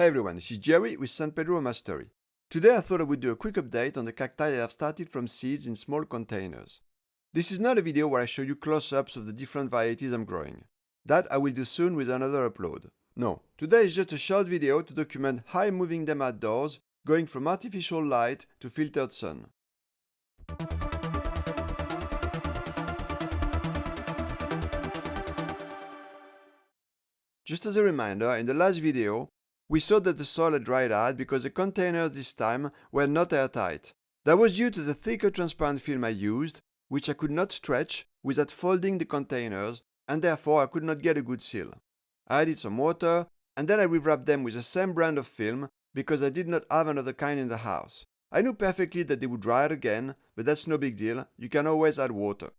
Hey everyone, this is Jerry with San Pedro Mastery. Today I thought I would do a quick update on the cacti that have started from seeds in small containers. This is not a video where I show you close-ups of the different varieties I'm growing. That I will do soon with another upload. No, today is just a short video to document how I'm moving them outdoors, going from artificial light to filtered sun. Just as a reminder, in the last video, we saw that the soil had dried out because the containers this time were not airtight. That was due to the thicker transparent film I used, which I could not stretch without folding the containers, and therefore I could not get a good seal. I added some water, and then I rewrapped them with the same brand of film because I did not have another kind in the house. I knew perfectly that they would dry out again, but that's no big deal, you can always add water.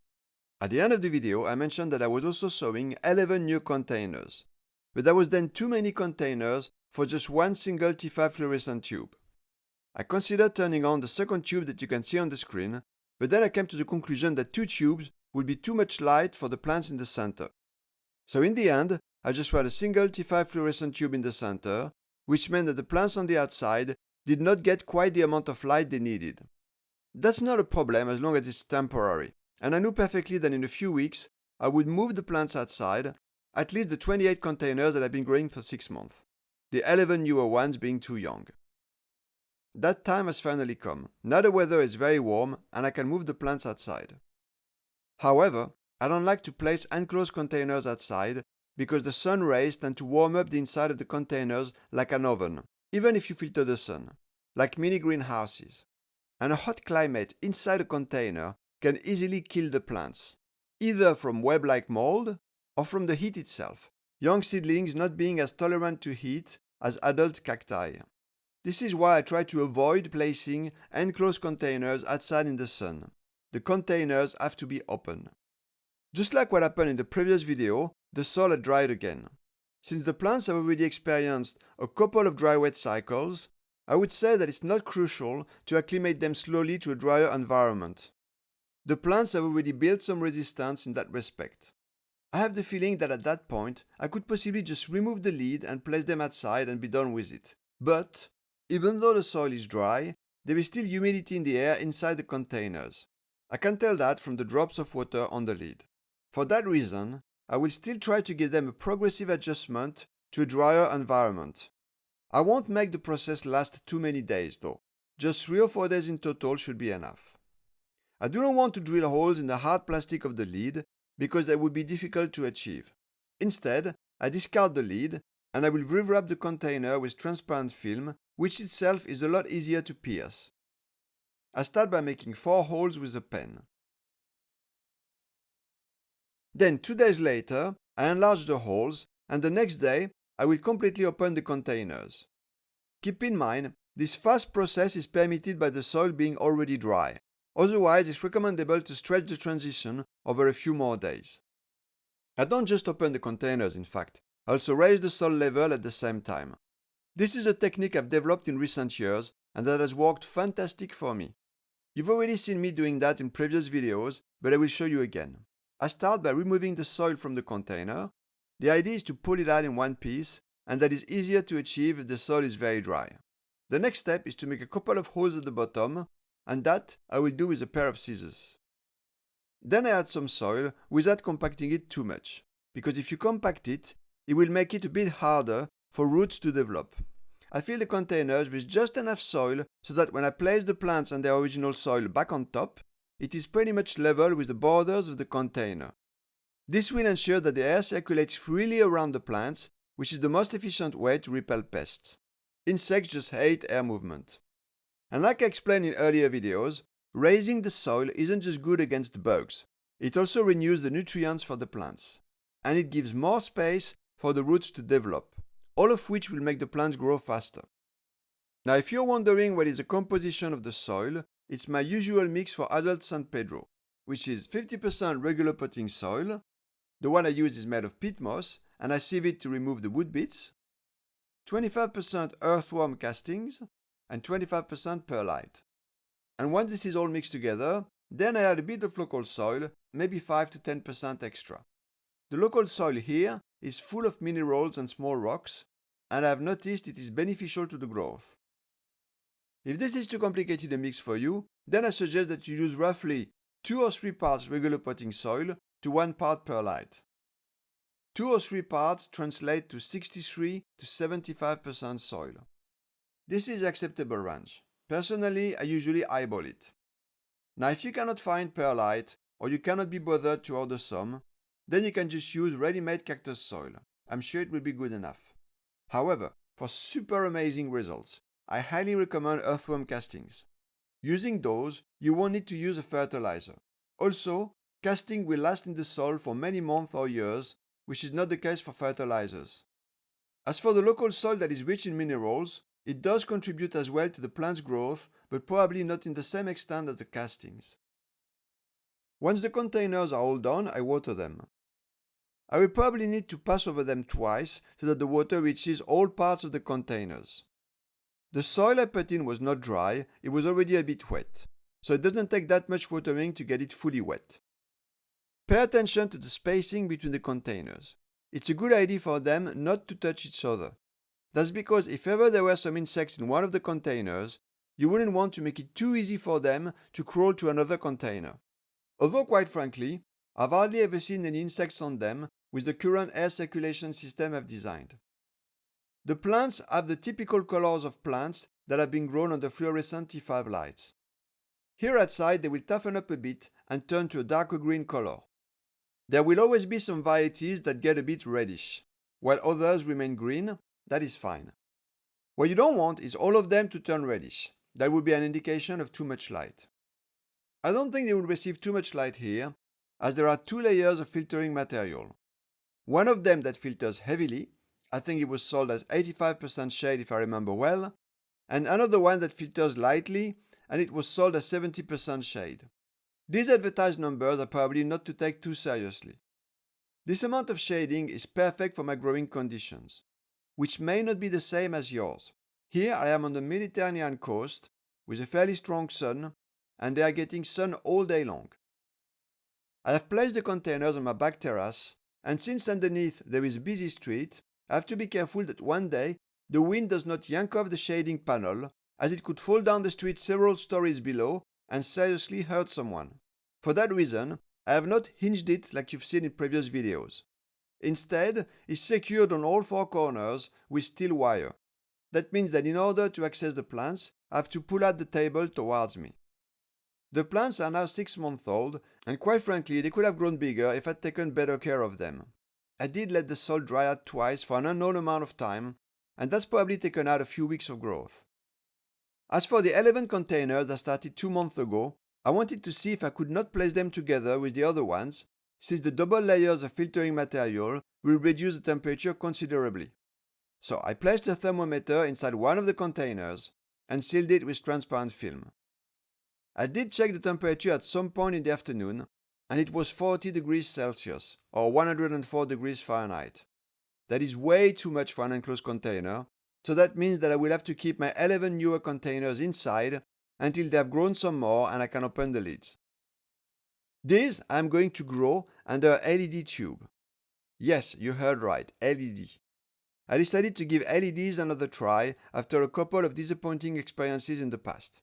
At the end of the video, I mentioned that I was also sowing 11 new containers. But there was then too many containers for just one single T5 fluorescent tube. I considered turning on the second tube that you can see on the screen, but then I came to the conclusion that 2 tubes would be too much light for the plants in the center. So in the end, I just had a single T5 fluorescent tube in the center, which meant that the plants on the outside did not get quite the amount of light they needed. That's not a problem as long as it's temporary, and I knew perfectly that in a few weeks I would move the plants outside, at least the 28 containers that I've been growing for 6 months, the 11 newer ones being too young. That time has finally come. Now the weather is very warm and I can move the plants outside. However, I don't like to place enclosed containers outside because the sun rays tend to warm up the inside of the containers like an oven, even if you filter the sun, like mini greenhouses. And a hot climate inside a container can easily kill the plants, either from web-like mold or from the heat itself, young seedlings not being as tolerant to heat as adult cacti. This is why I try to avoid placing enclosed containers outside in the sun. The containers have to be open. Just like what happened in the previous video, the soil had dried again. Since the plants have already experienced a couple of dry-wet cycles, I would say that it's not crucial to acclimate them slowly to a drier environment. The plants have already built some resistance in that respect. I have the feeling that at that point, I could possibly just remove the lid and place them outside and be done with it. But, even though the soil is dry, there is still humidity in the air inside the containers. I can tell that from the drops of water on the lid. For that reason, I will still try to give them a progressive adjustment to a drier environment. I won't make the process last too many days though. Just 3 or 4 days in total should be enough. I do not want to drill holes in the hard plastic of the lid because that would be difficult to achieve. Instead, I discard the lid and I will rewrap the container with transparent film, which itself is a lot easier to pierce. I start by making 4 holes with a pen. Then 2 days later, I enlarge the holes and the next day I will completely open the containers. Keep in mind, this fast process is permitted by the soil being already dry. Otherwise, it's recommendable to stretch the transition over a few more days. I don't just open the containers, in fact. I also raise the soil level at the same time. This is a technique I've developed in recent years and that has worked fantastic for me. You've already seen me doing that in previous videos, but I will show you again. I start by removing the soil from the container. The idea is to pull it out in one piece, and that is easier to achieve if the soil is very dry. The next step is to make a couple of holes at the bottom, and that I will do with a pair of scissors. Then I add some soil without compacting it too much, because if you compact it, it will make it a bit harder for roots to develop. I fill the containers with just enough soil so that when I place the plants and their original soil back on top, it is pretty much level with the borders of the container. This will ensure that the air circulates freely around the plants, which is the most efficient way to repel pests. Insects just hate air movement. And like I explained in earlier videos, raising the soil isn't just good against bugs. It also renews the nutrients for the plants. And it gives more space for the roots to develop, all of which will make the plants grow faster. Now if you're wondering what is the composition of the soil, it's my usual mix for adult San Pedro, which is 50% regular potting soil. The one I use is made of peat moss, and I sieve it to remove the wood bits. 25% earthworm castings, and 25% perlite. And once this is all mixed together, then I add a bit of local soil, maybe 5 to 10% extra. The local soil here is full of minerals and small rocks, and I have noticed it is beneficial to the growth. If this is too complicated a mix for you, then I suggest that you use roughly 2 or 3 parts regular potting soil to 1 part perlite. 2 or 3 parts translate to 63 to 75% soil. This is acceptable range. Personally, I usually eyeball it. Now, if you cannot find perlite or you cannot be bothered to order some, then you can just use ready-made cactus soil. I'm sure it will be good enough. However, for super amazing results, I highly recommend earthworm castings. Using those, you won't need to use a fertilizer. Also, casting will last in the soil for many months or years, which is not the case for fertilizers. As for the local soil that is rich in minerals, it does contribute as well to the plant's growth, but probably not in the same extent as the castings. Once the containers are all done, I water them. I will probably need to pass over them twice so that the water reaches all parts of the containers. The soil I put in was not dry, it was already a bit wet, so it doesn't take that much watering to get it fully wet. Pay attention to the spacing between the containers. It's a good idea for them not to touch each other. That's because if ever there were some insects in one of the containers, you wouldn't want to make it too easy for them to crawl to another container. Although quite frankly, I've hardly ever seen any insects on them with the current air circulation system I've designed. The plants have the typical colors of plants that have been grown under fluorescent T5 lights. Here outside they will toughen up a bit and turn to a darker green color. There will always be some varieties that get a bit reddish, while others remain green. That is fine. What you don't want is all of them to turn reddish. That would be an indication of too much light. I don't think they will receive too much light here, as there are 2 layers of filtering material. One of them that filters heavily, I think it was sold as 85% shade if I remember well, and another one that filters lightly, and it was sold as 70% shade. These advertised numbers are probably not to take too seriously. This amount of shading is perfect for my growing conditions, which may not be the same as yours. Here I am on the Mediterranean coast with a fairly strong sun, and they are getting sun all day long. I have placed the containers on my back terrace, and since underneath there is a busy street, I have to be careful that one day the wind does not yank off the shading panel, as it could fall down the street several stories below and seriously hurt someone. For that reason, I have not hinged it like you've seen in previous videos. Instead, it's secured on all 4 corners with steel wire. That means that in order to access the plants, I have to pull out the table towards me. The plants are now 6 months old, and quite frankly, they could have grown bigger if I'd taken better care of them. I did let the soil dry out twice for an unknown amount of time, and that's probably taken out a few weeks of growth. As for the 11 containers I started 2 months ago, I wanted to see if I could not place them together with the other ones, since the double layers of filtering material will reduce the temperature considerably. So I placed a thermometer inside one of the containers and sealed it with transparent film. I did check the temperature at some point in the afternoon, and it was 40 degrees Celsius or 104 degrees Fahrenheit. That is way too much for an enclosed container, so that means that I will have to keep my 11 newer containers inside until they have grown some more and I can open the lids. These I am going to grow under a LED tube. Yes, you heard right, LED. I decided to give LEDs another try after a couple of disappointing experiences in the past.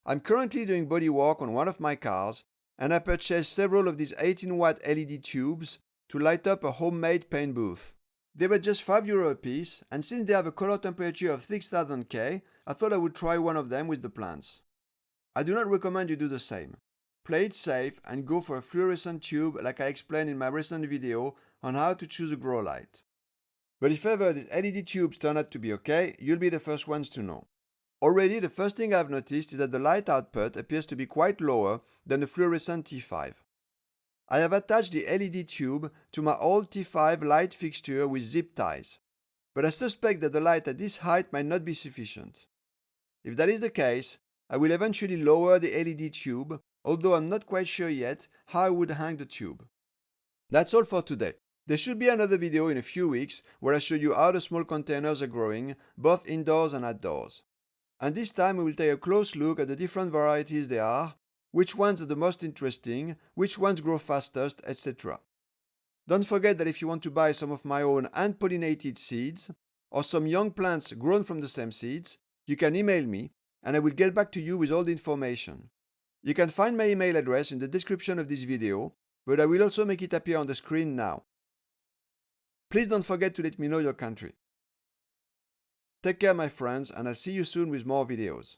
I'm currently doing body work on one of my cars, and I purchased several of these 18-watt LED tubes to light up a homemade paint booth. They were just €5 a piece, and since they have a color temperature of 6000 K, I thought I would try one of them with the plants. I do not recommend you do the same. Play it safe and go for a fluorescent tube like I explained in my recent video on how to choose a grow light. But if ever these LED tubes turn out to be okay, you'll be the first ones to know. Already the first thing I've noticed is that the light output appears to be quite lower than the fluorescent T5. I have attached the LED tube to my old T5 light fixture with zip ties, but I suspect that the light at this height might not be sufficient. If that is the case, I will eventually lower the LED tube, although I'm not quite sure yet how I would hang the tube. That's all for today. There should be another video in a few weeks where I show you how the small containers are growing, both indoors and outdoors. And this time we will take a close look at the different varieties there are, which ones are the most interesting, which ones grow fastest, etc. Don't forget that if you want to buy some of my own hand-pollinated seeds, or some young plants grown from the same seeds, you can email me and I will get back to you with all the information. You can find my email address in the description of this video, but I will also make it appear on the screen now. Please don't forget to let me know your country. Take care, my friends, and I'll see you soon with more videos.